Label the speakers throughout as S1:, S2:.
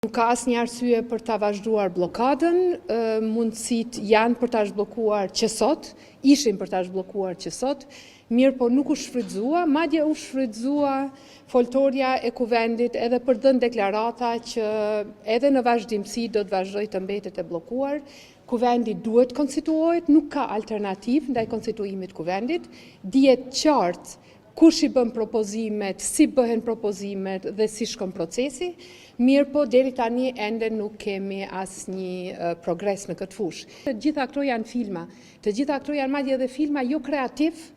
S1: Nuk ka asnjë arsye për ta vazhduar blokadën, mundësitë janë për ta zhbllokuar që sot, ishin për ta zhbllokuar që sot, mirë po nuk u shfrytëzua, madje u shfrytëzua foltorja e kuvendit edhe për dhënë deklarata që edhe në vazhdimsi do të vazhdojë të mbetet e bllokuar. Kuvendi duhet konstituohet, nuk ka alternativë ndaj konstituimit kuvendit, dihet qartë kush i bën propozimet, si bëhen propozimet dhe si shkon procesi, mirë po deri tani ende nuk kemi asnjë progres në këtë fushë. Të gjitha këto janë filma, të gjitha këto janë madje edhe filma jo kreativ,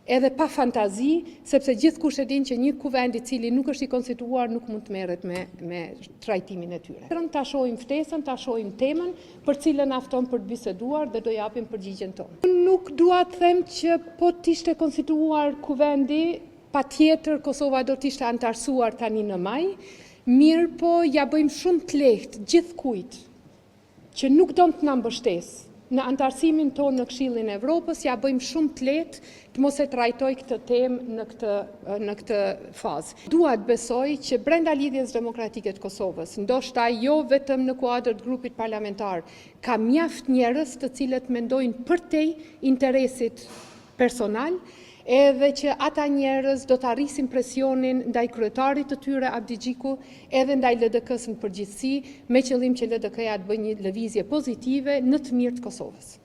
S1: edhe pa fantazi, sepse gjithkush e din që një kuvend i cili nuk është i konstituuar nuk mund të merret me trajtimin e tyre. Ta shohim ftesën, ta shohim temën për cilën afton për të biseduar dhe do japim përgjigjen tonë. Unë nuk dua të them që po të ishte konstituuar kuvendi, patjetër Kosova do të ishte antarësuar tani në maj, mirë po ja bëjmë shumë të lehtë gjithkujt që nuk do të na mbështesë në antarësimin tonë në Këshillin e Evropës, ja bëjmë shumë të lehtë të mos e trajtoj këtë temë në këtë fazë. Dua të besoj që brenda Lidhjes Demokratike të Kosovës, ndoshta jo vetëm në kuadër të grupit parlamentar, ka mjaft njerëz të cilët mendojnë përtej interesit personal, edhe që ata njerëz do të arrisin presionin ndaj kryetarit të tyre Abdi Xhiku, edhe ndaj LDK-s në përgjithësi, me qëllim që LDK-ja të bëjë një lëvizje pozitive në të mirë të Kosovës.